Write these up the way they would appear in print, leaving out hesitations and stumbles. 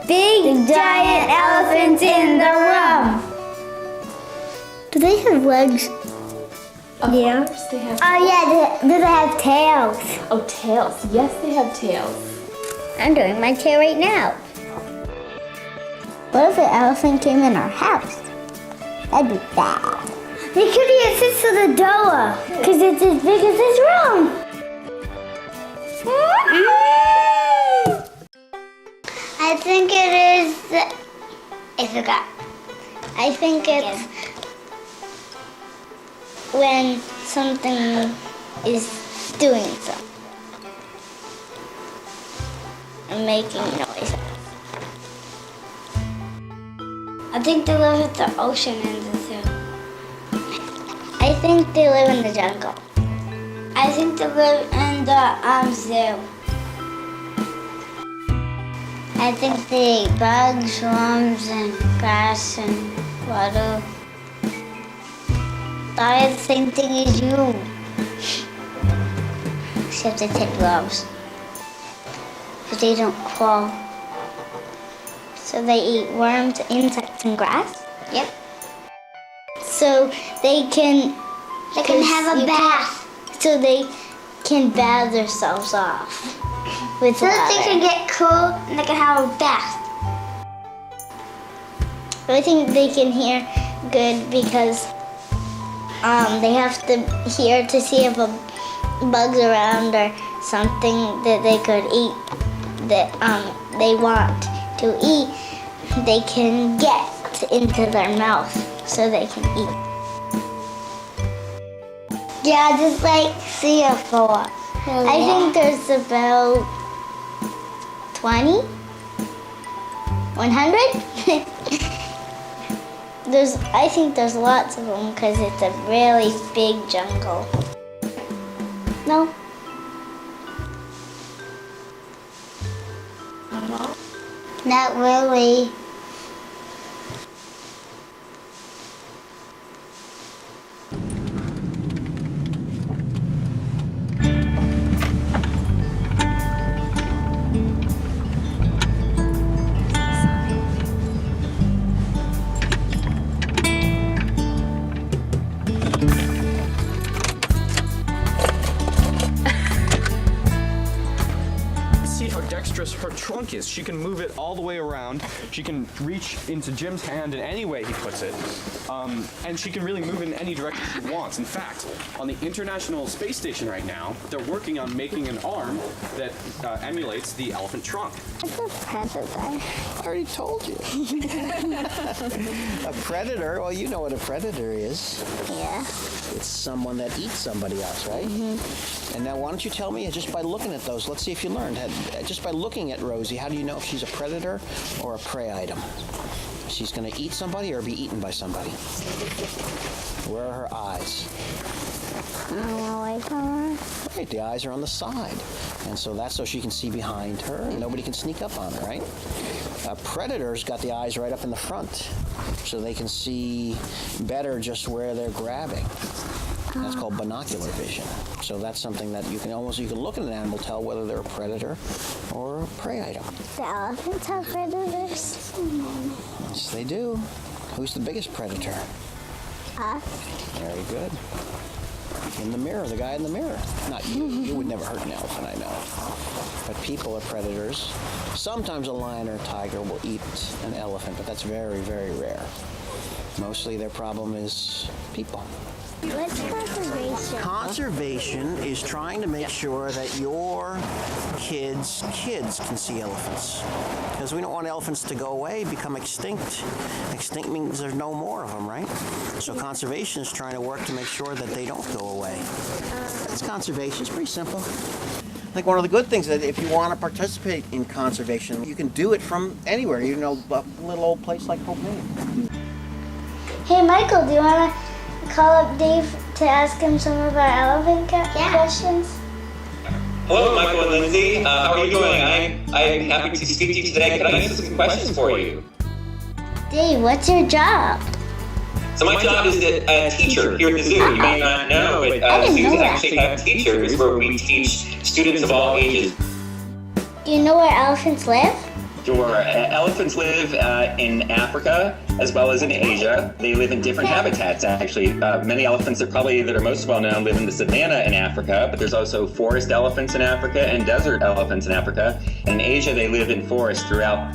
big giant elephants in the room. Do they have legs? Of course they have. Oh yeah, do they have tails? Oh, tails. Yes, they have tails. I'm doing my tail right now. What if an elephant came in our house? That'd be bad. They could eat sits to the door because it's as big as this room. I think it is. I forgot. I think it's when something is doing something and making noise. I think they live at the ocean and the zoo. I think they live in the jungle. I think they live in the zoo. I think they eat bugs, worms, and grass and water. They're the same thing as you. Except they take gloves. But they don't crawl. So they eat worms, insects, and grass? Yep. So they can have a bath. So they can bath themselves off with water. So they can get cool and they can have a bath. I think they can hear good because they have to hear to see if a bug's around or something that they could eat that they want to eat. They can get into their mouth so they can eat. Yeah, just like 3 or 4. I think there's about 20? 100? I think there's lots of them because it's a really big jungle. No? Not really. Her trunk is. She can move it all the way around. She can reach into Jim's hand in any way he puts it. And she can really move in any direction she wants. In fact, on the International Space Station right now, they're working on making an arm that emulates the elephant trunk. It's a predator. I already told you. A predator? Well, you know what a predator is. Yeah. It's someone that eats somebody else, right? Mm-hmm. And now why don't you tell me, just by looking at those, let's see if you learned. Just by looking at Rosie, how do you know if she's a predator or a prey item? She's going to eat somebody or be eaten by somebody? Where are her eyes? Away from her. Right, the eyes are on the side. And so that's so she can see behind her and nobody can sneak up on her, right? A predator's got the eyes right up in the front so they can see better just where they're grabbing. That's called binocular vision. So that's something that you can look at an animal, tell whether they're a predator or a prey item. The elephants have predators? Yes, they do. Who's the biggest predator? Us. Very good. In the mirror, the guy in the mirror. Not you. You would never hurt an elephant, I know. But people are predators. Sometimes a lion or a tiger will eat an elephant, but that's very, very rare. Mostly their problem is people. What's conservation? Conservation is trying to make sure that your kids can see elephants. Because we don't want elephants to go away, become extinct. Extinct means there's no more of them, right? So conservation is trying to work to make sure that they don't go away. That's conservation. It's pretty simple. I think one of the good things is that if you want to participate in conservation, you can do it from anywhere, even a little old place like Propane. Hey, Michael, do you want to call up Dave to ask him some of our elephant questions? Hello, Michael and Lindsay. How are you doing? I'm happy to speak to you today. Could I answer some questions for you? Dave, what's your job? So my job is a teacher here at the zoo. You may not know, but zoos actually have teachers where we teach students of all ages. Do you know where elephants live? Sure. Elephants live in Africa as well as in Asia. They live in different habitats, actually. Many elephants that are most well known live in the savanna in Africa, but there's also forest elephants in Africa and desert elephants in Africa. In Asia, they live in forests throughout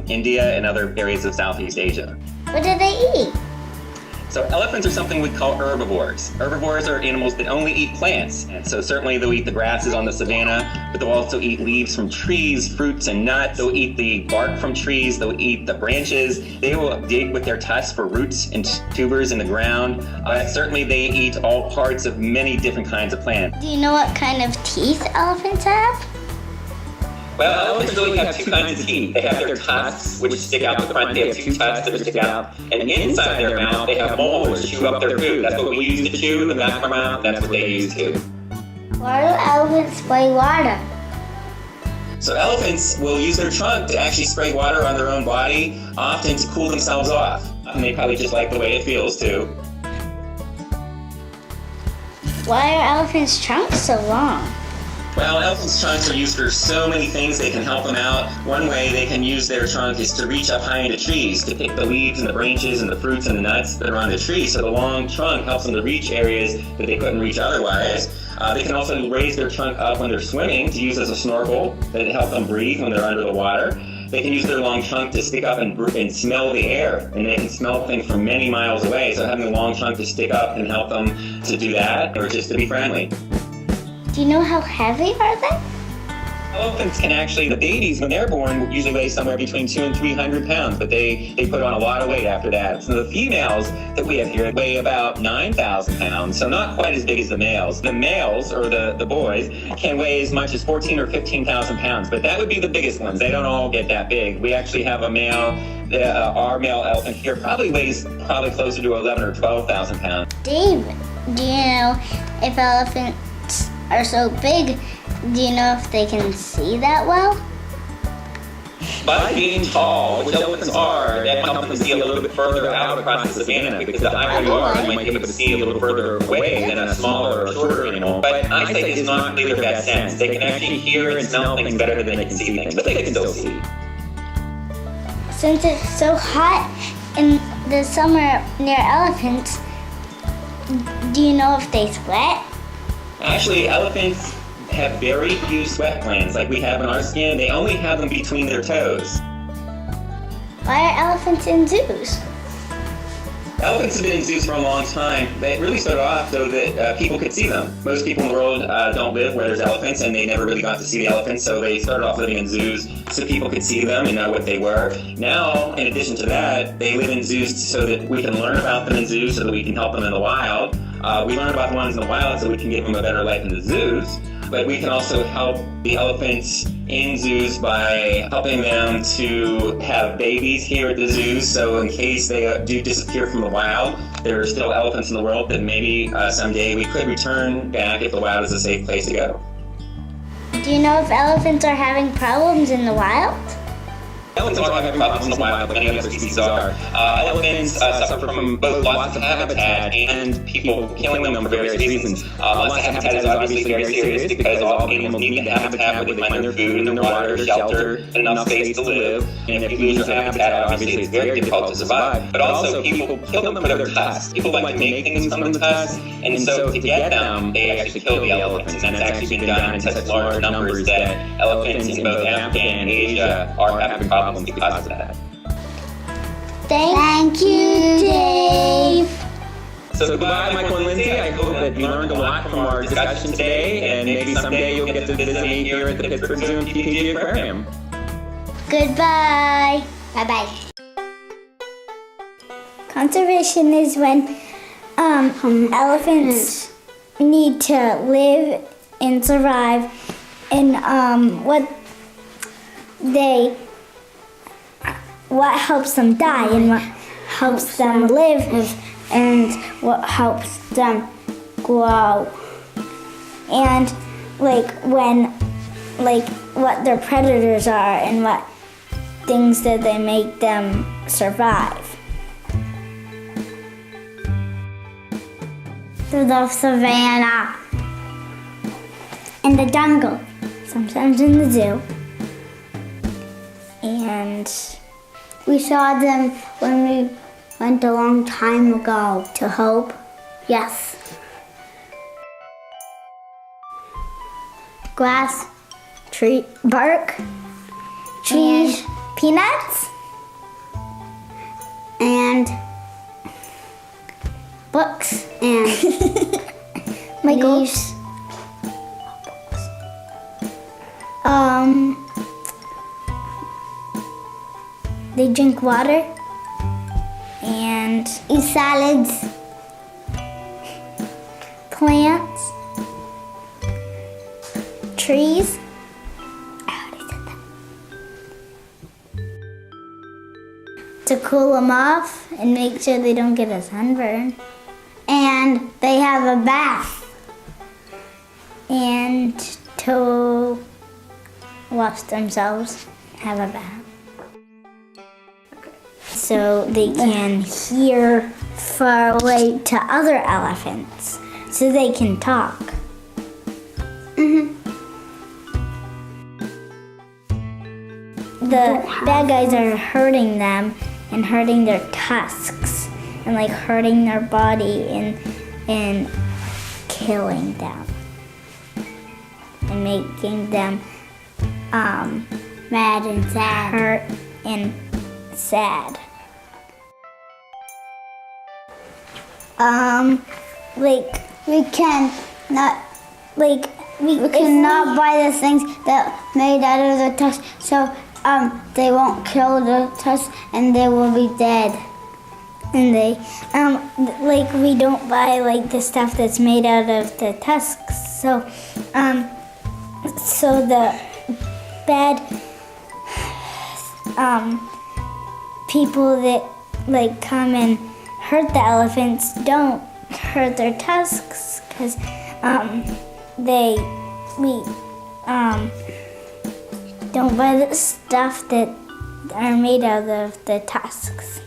India and other areas of Southeast Asia. What do they eat? So elephants are something we call herbivores. Herbivores are animals that only eat plants. And so certainly they'll eat the grasses on the savanna, but they'll also eat leaves from trees, fruits and nuts. They'll eat the bark from trees. They'll eat the branches. They will dig with their tusks for roots and tubers in the ground. Certainly they eat all parts of many different kinds of plants. Do you know what kind of teeth elephants have? Well, elephants really have two kinds of teeth. They have their tusks, which stick out the front. They have two tusks that stick out. And inside their mouth, they have molars to chew up their food. That's what we use to chew in the back of our mouth. That's what they use too. Why do elephants spray water? So elephants will use their trunk to actually spray water on their own body, often to cool themselves off. And they probably just like the way it feels too. Why are elephants' trunks so long? Well, elephants' trunks are used for so many things. They can help them out. One way they can use their trunk is to reach up high into trees, to pick the leaves and the branches and the fruits and the nuts that are on the tree. So the long trunk helps them to reach areas that they couldn't reach otherwise. They can also raise their trunk up when they're swimming to use as a snorkel that help them breathe when they're under the water. They can use their long trunk to stick up and smell the air, and they can smell things from many miles away. So having a long trunk to stick up can help them to do that, or just to be friendly. Do you know how heavy are they? Elephants can actually, the babies, when they're born, usually weigh somewhere between 200 and 300 pounds, but they put on a lot of weight after that. So the females that we have here weigh about 9,000 pounds, so not quite as big as the males. The males, or the boys, can weigh as much as 14 or 15,000 pounds, but that would be the biggest ones. They don't all get that big. We actually have a male, our male elephant here weighs closer to 11 or 12,000 pounds. David, do you know if elephants are so big, do you know if they can see that well? By being tall, which elephants are, that helps them see a little bit further out across the savanna, because the higher you are, you might be able to see a little further away than a smaller or shorter animal. But eyesight is not really their best sense. They can actually hear and smell things better than they can see things, but they can still see. Since it's so hot in the summer near elephants, do you know if they sweat? Actually, elephants have very few sweat glands like we have in our skin. They only have them between their toes. Why are elephants in zoos? Elephants have been in zoos for a long time. They really started off so that people could see them. Most people in the world don't live where there's elephants, and they never really got to see the elephants, so they started off living in zoos so people could see them and know what they were. Now, in addition to that, they live in zoos so that we can learn about them in zoos so that we can help them in the wild. We learn about the ones in the wild so we can give them a better life in the zoos. But we can also help the elephants in zoos by helping them to have babies here at the zoos. So in case they do disappear from the wild, there are still elephants in the world that maybe someday we could return back if the wild is a safe place to go. Do you know if elephants are having problems in the wild? Elephants are having problems in the wild, like many other species are. Elephants suffer from both loss of habitat and people killing them for various reasons. Loss of habitat is obviously very serious because all animals need the habitat where they find their food and their water, shelter, and enough space to live. And if you lose your habitat, obviously it's very difficult to survive. But also, people kill them for their tusks. People like to make things from the tusks, and so to get them, they actually kill the elephants. And that's actually been done in such large numbers that elephants in both Africa and Asia are having problems because of that. Thank you, Dave. So goodbye, Michael and Lindsay. I hope that you learned a lot from our discussion today, and maybe someday you'll get to visit me here at the Pittsburgh Zoo and PPG Aquarium. Goodbye. Bye-bye. Conservation is when elephants need to live and survive, and what helps them die and what helps them live and what helps them grow, and what their predators are and what things that they make them survive. Through the savannah, in the jungle, sometimes in the zoo, and And we saw them when we went a long time ago to Hope. Yes. Grass, tree, bark, trees, peanuts, and books, and leaves. They drink water and eat salads, plants, trees. I already said that. To cool them off and make sure they don't get a sunburn. And they have a bath. And to wash themselves, have a bath. So they can hear far away to other elephants, so they can talk. The bad guys are hurting them and hurting their tusks and like hurting their body and killing them and making them mad and sad, hurt and sad. Like we cannot buy the things that made out of the tusks, so they won't kill the tusks and they will be dead. And they like we don't buy like the stuff that's made out of the tusks, so the bad people that like come and hurt the elephants don't hurt their tusks because we don't buy the stuff that are made out of the tusks.